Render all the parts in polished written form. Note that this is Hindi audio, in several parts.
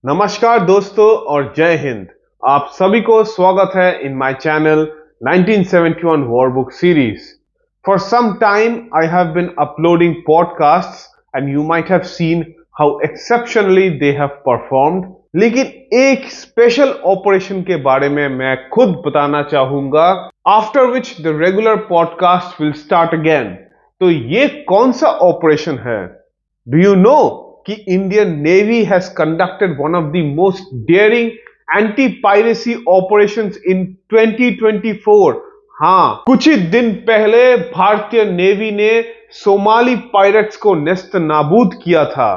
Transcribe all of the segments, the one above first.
नमस्कार दोस्तों और जय हिंद। आप सभी को स्वागत है in my channel 1971 war book series. For some time I have been uploading podcasts and you might have seen how exceptionally they have performed। लेकिन एक स्पेशल ऑपरेशन के बारे में मैं खुद बताना चाहूंगा, after which the regular podcast will start again. तो ये कौन सा ऑपरेशन है? डू यू नो कि Indian navy has conducted one of the most daring anti piracy operations in 2024। हाँ, कुछ ही दिन पहले भारतीय नेवी ने सोमाली पायरेट्स को नेस्त नाबूद किया था।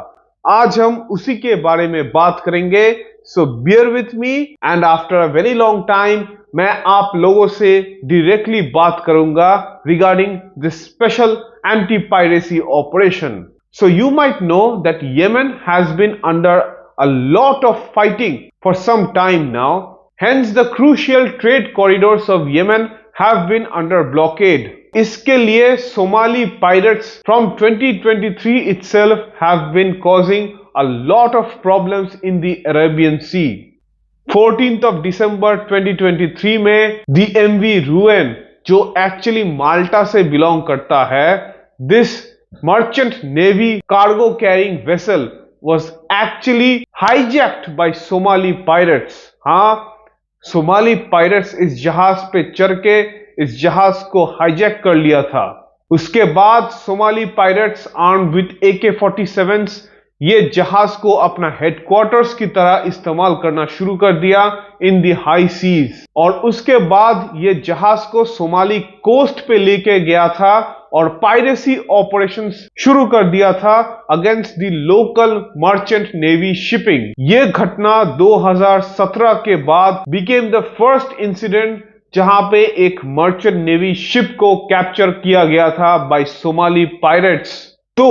आज हम उसी के बारे में बात करेंगे, so bear with me. And after a very long time मैं आप लोगों से डायरेक्टली बात करूंगा regarding this special anti piracy operation. So you might know that Yemen has been under a lot of fighting for some time now. Hence the crucial trade corridors of Yemen have been under blockade. इसके लिए Somali pirates from 2023 itself have been causing a lot of problems in the Arabian Sea. 14th of December 2023 में the MV Ruen, जो actually माल्टा से belong करता है, this merchant navy cargo carrying vessel was actually hijacked by Somali pirates। हाँ, सोमाली पायरेट्स इस जहाज पे चढ़ के इस जहाज को हाईजैक कर लिया था। उसके बाद Somali pirates armed with AK-47s ये जहाज को अपना हेडक्वार्टर्स की तरह इस्तेमाल करना शुरू कर दिया इन द हाई सीज। और उसके बाद ये जहाज को सोमाली कोस्ट पे लेके गया था और पायरेसी ऑपरेशंस शुरू कर दिया था against the local merchant navy shipping. ये घटना 2017 के बाद बिकेम द फर्स्ट इंसिडेंट जहां पे एक मर्चेंट नेवी शिप को कैप्चर किया गया था बाय सोमाली पायरेट्स। तो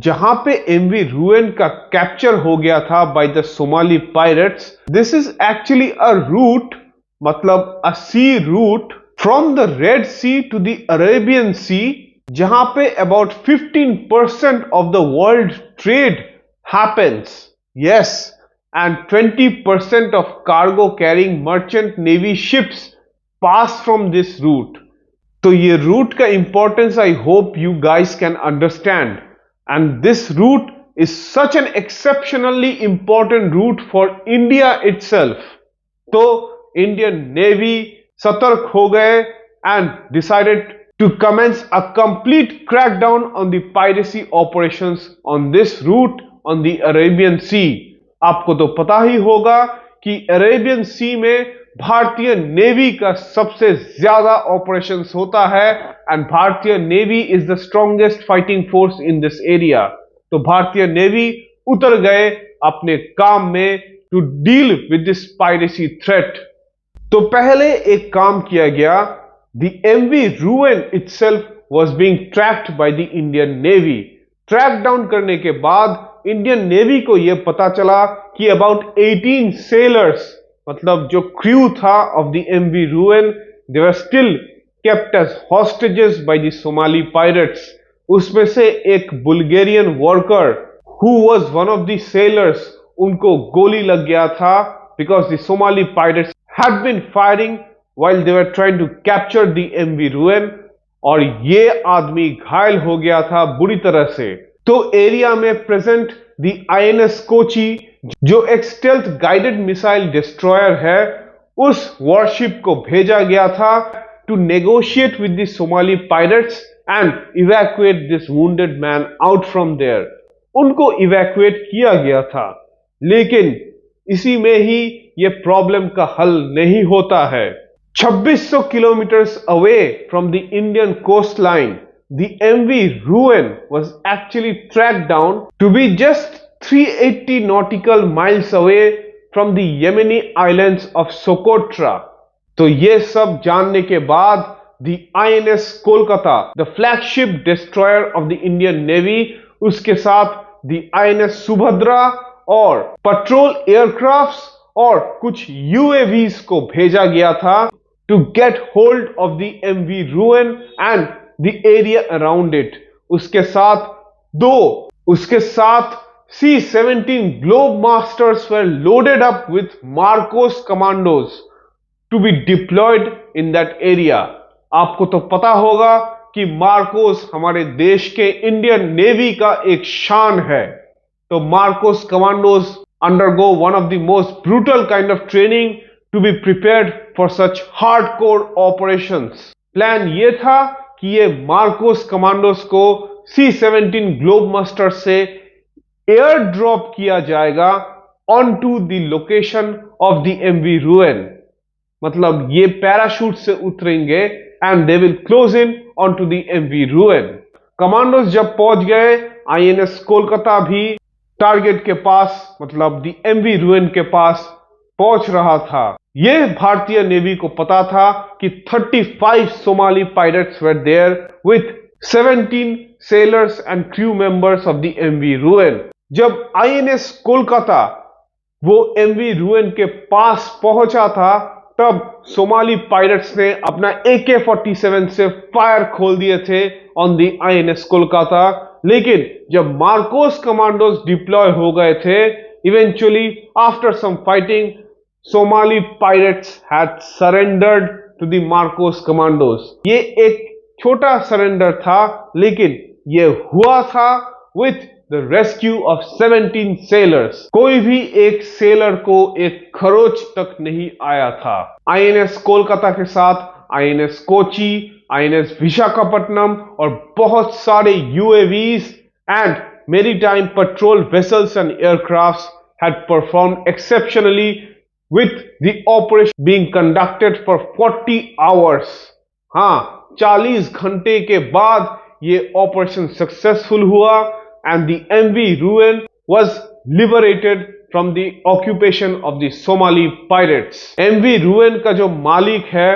जहां पे MV Ruen का कैप्चर हो गया था by the Somali pirates, this is actually a route, मतलब a sea route from the Red Sea to the Arabian Sea, जहां पे about 15% of the world trade happens. Yes, and 20% of cargo carrying merchant navy ships pass from this route. तो ये रूट का importance I hope you guys can understand. And this route is such an exceptionally important route for India itself. तो Indian Navy सतर्क हो गए and decided to commence a complete crackdown on the piracy operations on this route on the Arabian Sea. आपको तो पता ही होगा कि अरेबियन सी में भारतीय नेवी का सबसे ज्यादा ऑपरेशंस होता है एंड भारतीय navy is the strongest fighting force in this area. तो भारतीय नेवी उतर गए अपने काम में to deal with this piracy threat. तो पहले एक काम किया गया, the MV Ruen itself was being tracked by the Indian Navy। Track down करने के बाद इंडियन नेवी को यह पता चला कि अबाउट 18 सेलर्स, मतलब जो क्रू था of the MV Ruen, they were still kept as hostages by the Somali pirates. उसमें से एक Bulgarian worker who was one of the sailors, उनको गोली लग गया था because the Somali pirates had been firing while they were trying to capture the MV Ruen, और ये आदमी घायल हो गया था बुरी तरह से। तो एरिया में प्रेजेंट द INS कोची, जो एक स्टेल्थ गाइडेड मिसाइल डिस्ट्रॉयर है, उस वॉरशिप को भेजा गया था to negotiate with the Somali pirates and evacuate this wounded man out from there. उनको इवैक्यूएट किया गया था, लेकिन इसी में ही यह प्रॉब्लम का हल नहीं होता है। 2600 kilometers away from the Indian coastline, the MV Ruen was actually tracked down to be just 380 nautical miles away from the Yemeni islands of Socotra। तो ये सब जानने के बाद the INS Kolkata, the flagship destroyer of the Indian Navy, उसके साथ the INS सुभद्रा और पेट्रोल एयरक्राफ्ट्स और कुछ UAVs को भेजा गया था to get hold of the MV Ruen and the area around it। उसके साथ C-17 Globemasters were loaded up with MARCOS commandos to be deployed in that area. आपको तो पता होगा कि मार्कोस हमारे देश के इंडियन नेवी का एक शान है. तो Marcos commandos undergo one of the most brutal kind of training to be prepared for such hardcore operations. Plan ये था कि ये मार्कोस कमांडोज को C-17 ग्लोबमास्टर से एयर ड्रॉप किया जाएगा on to the location of the MV Ruen. मतलब ये पैराशूट से उतरेंगे and they will close in on to the MV Ruen. Commandos जब पहुंच गए, INS कोलकाता भी टारगेट के पास मतलब द MV Ruen के पास पहुंच रहा था. यह भारतीय नेवी को पता था कि 35 Somali pirates were there with 17 sailors and crew members of the MV Ruen. जब INS कोलकाता वो MV Ruen के पास पहुंचा था, तब सोमाली पायरेट्स ने अपना AK-47 से फायर खोल दिए थे ऑन द INS कोलकाता. लेकिन जब मार्कोस कमांडोज डिप्लॉय हो गए थे, eventually after some fighting Somali pirates had surrendered to the MARCOS commandos. ये एक छोटा सरेंडर था, लेकिन ये हुआ था with the rescue of 17 sailors. कोई भी एक सेलर को एक खरोच तक नहीं आया था. INS कोलकाता के साथ INS कोची, INS विशाखापट्टनम और बहुत सारे UAVs and maritime patrol vessels and aircrafts had performed exceptionally with the operation being conducted for 40 hours. हाँ, 40 घंटे के बाद ये ऑपरेशन सक्सेसफुल हुआ and the MV Ruen was liberated from the occupation of the Somali Pirates. MV Ruen का जो मालिक है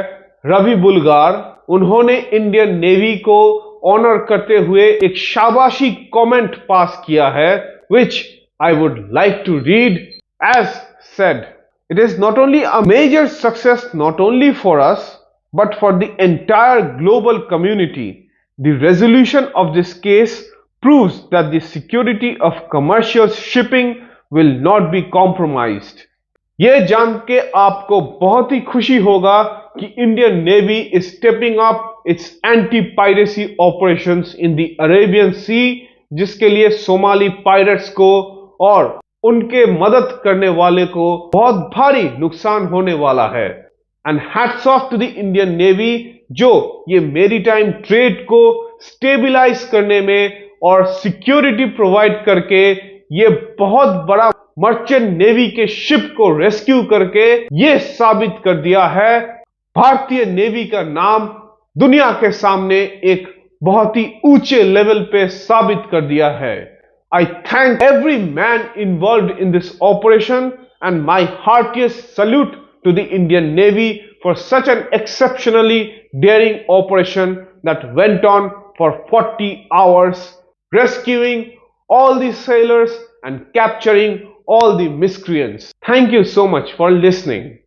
रवि बुल्गार, उन्होंने इंडियन नेवी को ऑनर करते हुए एक शाबाशी कमेंट पास किया है, which I would like to read. As said, it is not only a major success not only for us but for the entire global community. The resolution of this case proves that the security of commercial shipping will not be compromised. यह जान के आपको बहुत ही खुशी होगा कि Indian navy is stepping up its anti-piracy operations in the Arabian Sea, जिसके लिए सोमाली पायरेट्स को और उनके मदद करने वाले को बहुत भारी नुकसान होने वाला है. And hats off to the Indian navy, जो ये मेरीटाइम ट्रेड को स्टेबलाइज करने में और सिक्योरिटी प्रोवाइड करके ये बहुत बड़ा मर्चेंट नेवी के शिप को रेस्क्यू करके ये साबित कर दिया है, भारतीय नेवी का नाम दुनिया के सामने एक बहुत ही ऊंचे लेवल पे साबित कर दिया है. I thank every man involved in this operation and my heartiest salute to the Indian Navy for such an exceptionally daring operation that went on for 40 hours, rescuing all the sailors and capturing all the miscreants. Thank you so much for listening.